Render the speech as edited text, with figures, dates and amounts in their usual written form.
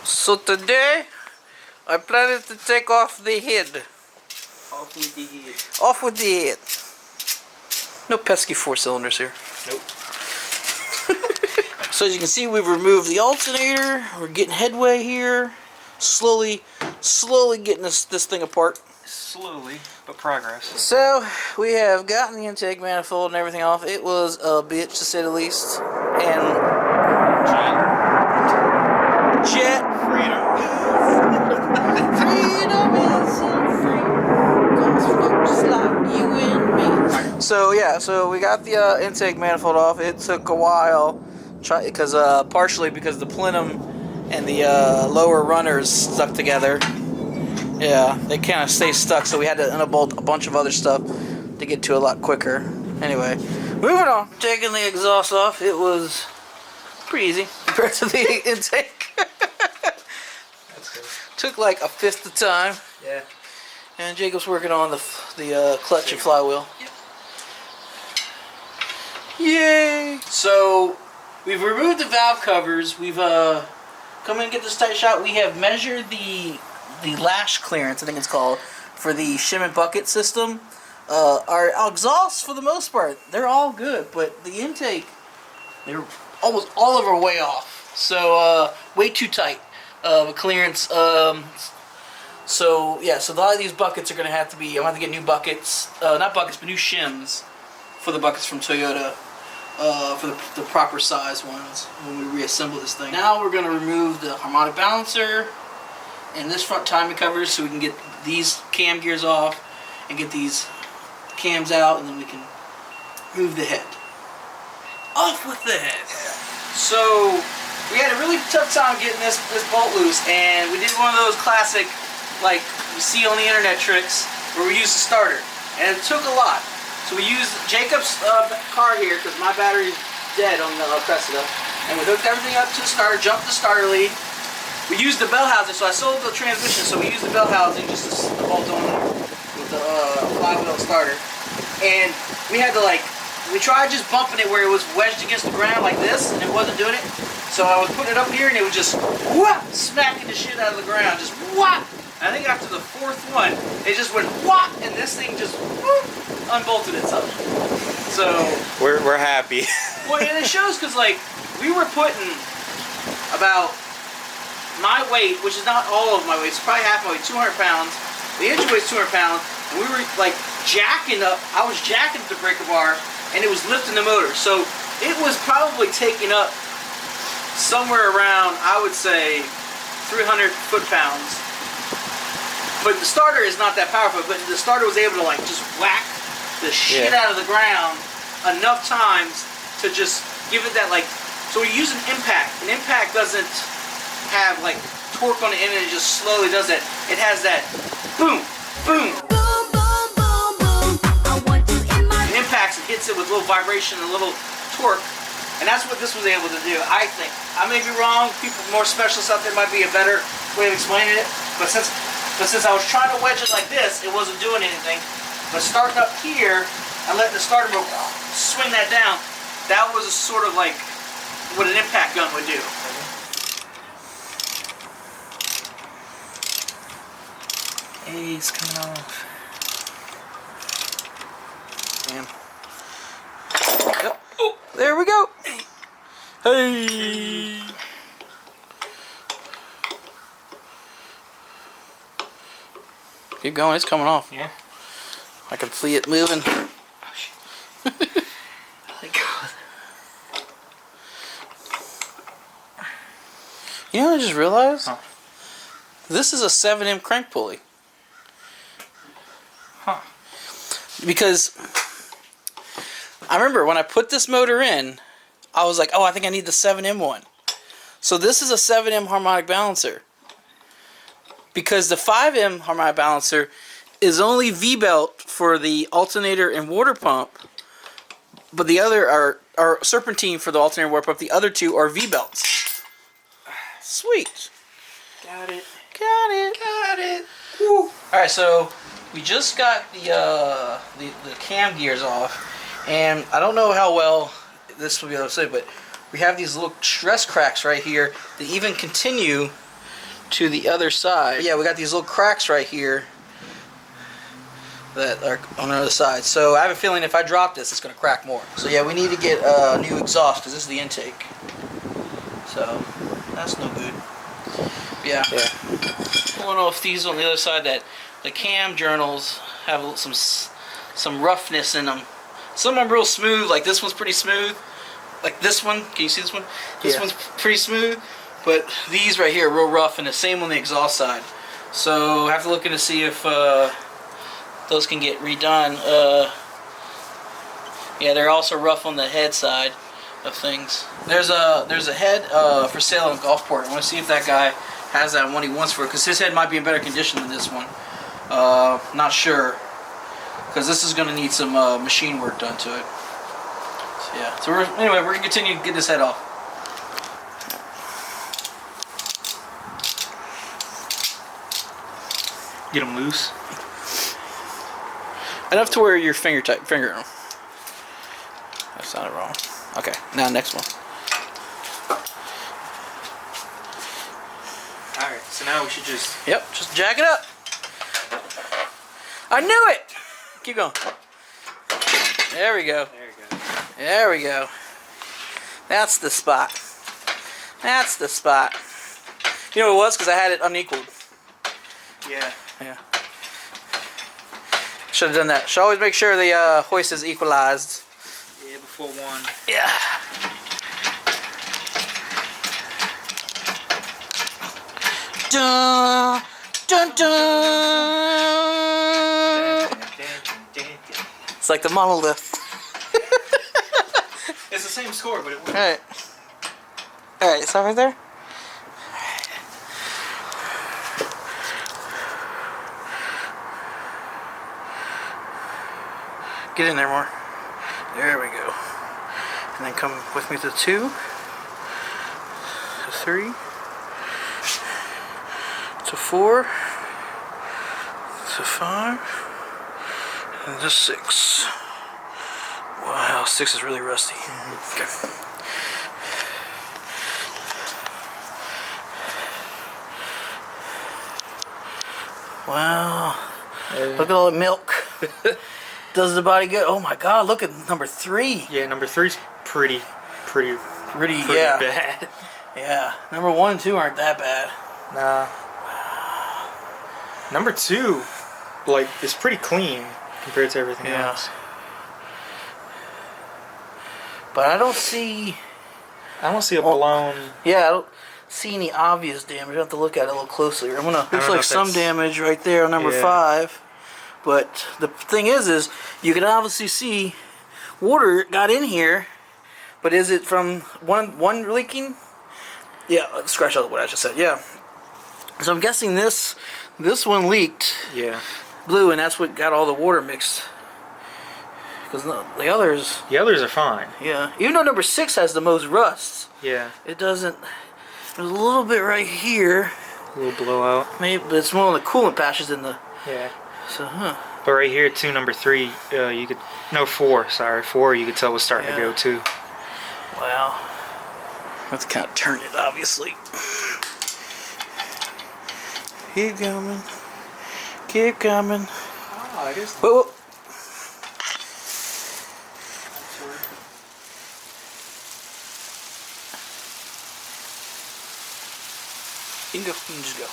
So today, I planted to take off the head. Off with the head. Off with the head. No pesky 4 cylinders here. Nope. So as you can see, we've removed the alternator. We're getting headway here. Slowly getting this thing apart. Slowly, but progress. So we have gotten the intake manifold and everything off. It was a bitch to say the least. And jet Freedom. freedom isn't free. 'Cause folks like you and me. So yeah, so we got the intake manifold off. It took a while, because partially because the plenum and the lower runners stuck together. Yeah, they kind of stay stuck, so we had to unbolt a bunch of other stuff to get to a lot quicker. Anyway, moving on. Taking the exhaust off, it was pretty easy compared to the intake. That's good. Took like a fifth the time. Yeah. And Jacob's working on the clutch and flywheel. Yep. Yay! So we've removed the valve covers. We've come in and get this tight shot. We have measured the lash clearance, I think it's called, for the shim and bucket system. Our exhausts, for the most part, they're all good, but the intake, they're almost all of our way off. So way too tight of a clearance. So yeah, so a lot of these buckets are gonna have to be. I'm gonna have to get new buckets, not buckets, but new shims for the buckets from Toyota. For the proper size ones when we reassemble this thing. Now we're going to remove the harmonic balancer and this front timing cover so we can get these cam gears off and get these cams out, and then we can move the head. Off with the head. So we had a really tough time getting this bolt loose, and we did one of those classic, like you see on the internet tricks, where we used the starter, and it took a lot. So we used Jacob's car here because my battery's dead on the Cressida, and we hooked everything up to the starter, jumped the starter lead. We used the bell housing, so I sold the transmission, so we used the bell housing just to bolt on with the flywheel starter. And we had to we tried just bumping it where it was wedged against the ground like this, and it wasn't doing it. So I was putting it up here, and it was just whop, smacking the shit out of the ground, just whop. I think after the 4th one, it just went whop, and this thing just whoop, unbolted itself. So we're happy. Well, and it shows because we were putting about my weight, which is not all of my weight, it's probably half my weight, 200 pounds. The engine weighs 200 pounds, and we were jacking up. I was jacking up the breaker bar, and it was lifting the motor. So it was probably taking up somewhere around, I would say, 300 foot-pounds. But the starter is not that powerful, but the starter was able to just whack the shit out of the ground enough times to just give it that so we use an impact. An impact doesn't have torque on the end, and it just slowly does that. It has that boom, boom. Boom, boom, boom, boom. I want you in my... It impacts, it hits it with a little vibration, a little torque, and that's what this was able to do, I think. I may be wrong. People more specialists out there might be a better way of explaining it, but since I was trying to wedge it like this, it wasn't doing anything. But starting up here and letting the starter swing that down, that was a sort of what an impact gun would do. Hey, it's coming off. Damn. Yep. Oh, there we go. Hey. Keep going, it's coming off. Yeah. I can see it moving. Oh, shit. Thank God. You know what I just realized? Huh. This is a 7M crank pulley. Huh. Because I remember when I put this motor in, I was like, oh, I think I need the 7M one. So this is a 7M harmonic balancer. Because the 5M harmonic balancer is only V-belt for the alternator and water pump, but the other are serpentine for the alternator and water pump. The other two are V-belts. Sweet. Got it. Got it. Got it. Woo. Alright, so we just got the cam gears off, and I don't know how well this will be able to say, but we have these little stress cracks right here that even continue to the other side. But yeah, we got these little cracks right here that are on the other side. So I have a feeling if I drop this, it's going to crack more. So yeah, we need to get a new exhaust because this is the intake. So that's no good. Yeah. I don't know if these on the other side, that the cam journals have some roughness in them. Some of them real smooth, like this one's pretty smooth. Like this one, can you see this one? This one's pretty smooth, but these right here are real rough, and the same on the exhaust side. So I have to look in to see if those can get redone. Yeah, they're also rough on the head side of things. There's a head for sale in Gulfport. I want to see if that guy has that one he wants for it, because his head might be in better condition than this one. Not sure, because this is going to need some machine work done to it. So, yeah. So anyway, we're gonna continue to get this head off. Get them loose. Enough to where your finger in them. That sounded wrong. Okay, now next one. Alright, so now we should just... Yep, just jack it up. I knew it! Keep going. There we go. There you go. There we go. That's the spot. That's the spot. You know what it was? Because I had it unequaled. Yeah. Yeah. Should have done that. Should always make sure the hoist is equalized. Yeah, before one. Yeah. Dun, dun, dun. It's like the monolith. It's the same score, but it works. Alright. Alright, stop right there. Get in there more. There we go. And then come with me to 2, to 3, to 4, to 5, and to 6. Wow, 6 is really rusty. Okay. Wow. Look at all the milk. Does the body good? Oh my God, look at number 3. Yeah, number 3's pretty Yeah. bad. Yeah. Number 1 and 2 aren't that bad. Nah. Number 2, like, is pretty clean compared to everything Yeah. else. But I don't see... I don't see a blown... Yeah, I don't see any obvious damage. I have to look at it a little closer. I'm gonna... don't Looks know like if some that's- damage right there on number Yeah. 5. But the thing is you can obviously see water got in here. But is it from one leaking? Yeah, let's scratch out what I just said. Yeah. So I'm guessing this one leaked Yeah. blue, and that's what got all the water mixed. Because the others, The others are fine. yeah. Even though number 6 has the most rust, Yeah. it doesn't. There's a little bit right here. A little blowout. Maybe, but it's more on the coolant patches than the. Yeah. So, But right here, too, number 3, you could... No, 4, sorry. 4, you could tell was starting to Yeah. go, too. wow. Let's kind of turn it, obviously. Keep coming. Keep coming. Oh, I guess... Whoa, whoa. You can go. You can just go.